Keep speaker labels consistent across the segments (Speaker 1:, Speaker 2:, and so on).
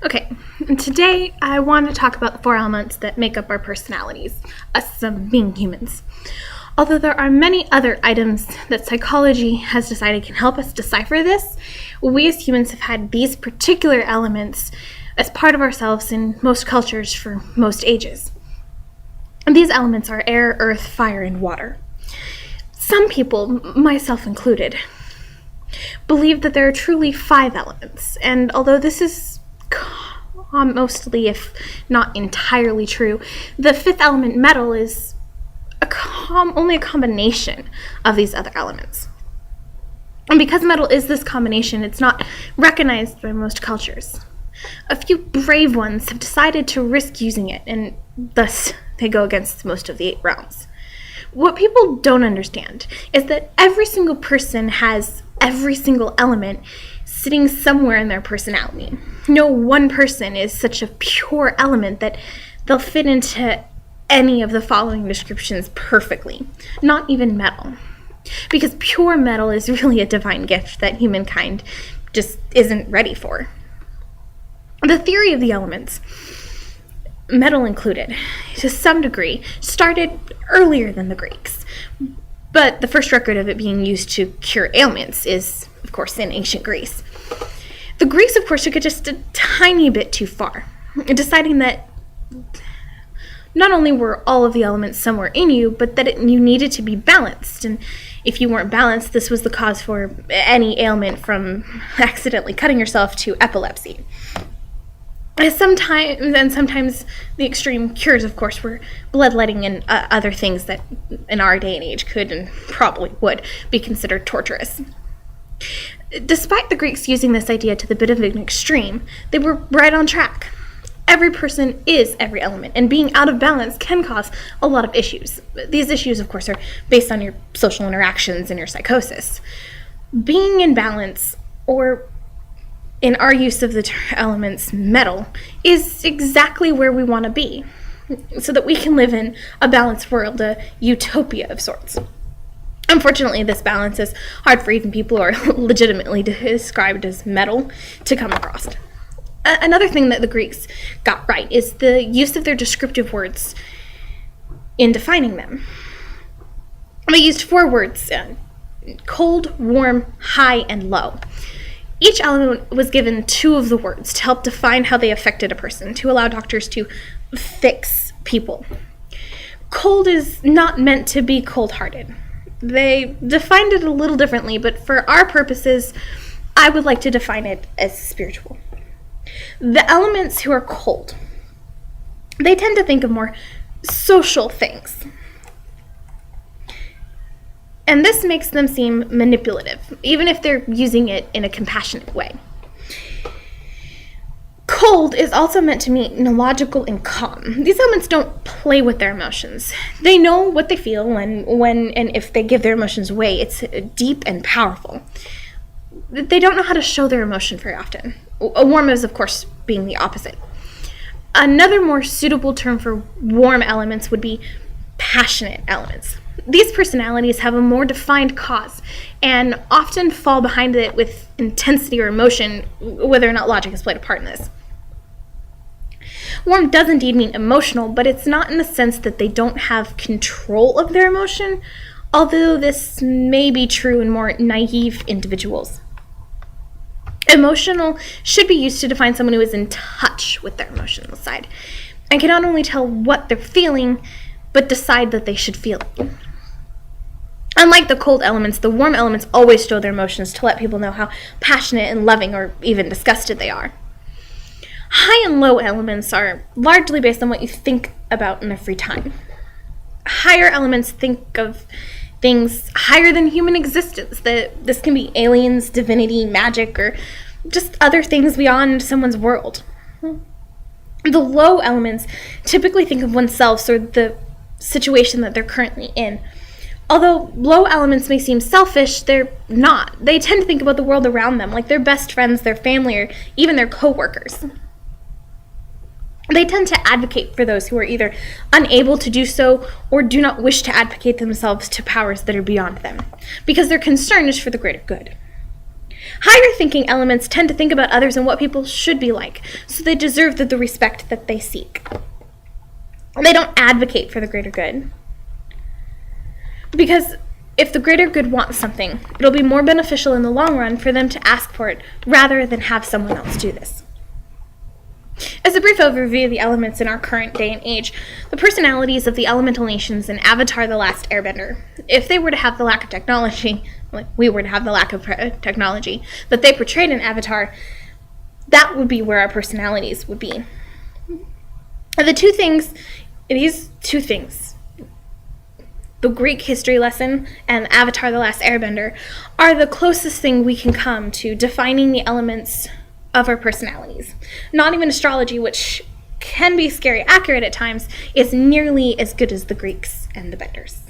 Speaker 1: Okay, and today I want to talk about the four elements that make up our personalities, us being humans. Although there are many other items that psychology has decided can help us decipher this, we as humans have had these particular elements as part of ourselves in most cultures for most ages. And these elements are air, earth, fire, and water. Some people, myself included, believe that there are truly 5 elements, and although this is mostly, if not entirely true, the 5th element, metal, is only a combination of these other elements. And because metal is this combination, it's not recognized by most cultures. A few brave ones have decided to risk using it, and thus they go against most of the 8 realms. What people don't understand is that every single person has every single element sitting somewhere in their personality. No one person is such a pure element that they'll fit into any of the following descriptions perfectly, not even metal. Because pure metal is really a divine gift that humankind just isn't ready for. The theory of the elements, metal included, to some degree, started earlier than the Greeks. But the first record of it being used to cure ailments is, of course, in ancient Greece. The Greeks, of course, took it just a tiny bit too far, deciding that not only were all of the elements somewhere in you, but that you needed to be balanced. And if you weren't balanced, this was the cause for any ailment from accidentally cutting yourself to epilepsy. Sometimes the extreme cures, of course, were bloodletting and other things that in our day and age could and probably would be considered torturous. Despite the Greeks using this idea to the bit of an extreme, they were right on track. Every person is every element, and being out of balance can cause a lot of issues. These issues, of course, are based on your social interactions and your psychosis. Being in balance, or in our use of the elements, metal, is exactly where we want to be, so that we can live in a balanced world, a utopia of sorts. Unfortunately, this balance is hard for even people who are legitimately described as metal to come across. Another thing that the Greeks got right is the use of their descriptive words in defining them. They used 4 words: cold, warm, high, and low. Each element was given 2 of the words to help define how they affected a person, to allow doctors to fix people. Cold is not meant to be cold-hearted. They defined it a little differently, but for our purposes, I would like to define it as spiritual. The elements who are cold, they tend to think of more social things. And this makes them seem manipulative, even if they're using it in a compassionate way. Cold is also meant to mean logical and calm. These elements don't play with their emotions. They know what they feel when and if they give their emotions away. It's deep and powerful. They don't know how to show their emotion very often. Warm is, of course, being the opposite. Another more suitable term for warm elements would be passionate elements. These personalities have a more defined cause and often fall behind it with intensity or emotion, whether or not logic has played a part in this. Warm does indeed mean emotional, but it's not in the sense that they don't have control of their emotion, although this may be true in more naive individuals. Emotional should be used to define someone who is in touch with their emotional side and can not only tell what they're feeling, but decide that they should feel it. Unlike the cold elements, the warm elements always show their emotions to let people know how passionate and loving or even disgusted they are. High and low elements are largely based on what you think about in their free time. Higher elements think of things higher than human existence. This can be aliens, divinity, magic, or just other things beyond someone's world. The low elements typically think of oneself or the situation that they're currently in. Although low elements may seem selfish, they're not. They tend to think about the world around them, like their best friends, their family, or even their co-workers. They tend to advocate for those who are either unable to do so or do not wish to advocate themselves to powers that are beyond them, because their concern is for the greater good. Higher thinking elements tend to think about others and what people should be like, so they deserve the respect that they seek. They don't advocate for the greater good. Because if the greater good wants something, it'll be more beneficial in the long run for them to ask for it rather than have someone else do this. As a brief overview of the elements in our current day and age, the personalities of the elemental nations in Avatar: The Last Airbender, if they were to have the lack of technology, like we were to have the lack of technology that they portrayed in Avatar, that would be where our personalities would be. And these two things, the Greek history lesson and Avatar: The Last Airbender, are the closest thing we can come to defining the elements of our personalities. Not even astrology, which can be scary accurate at times, is nearly as good as the Greeks and the Benders.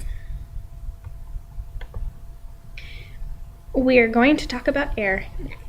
Speaker 1: We are going to talk about air next.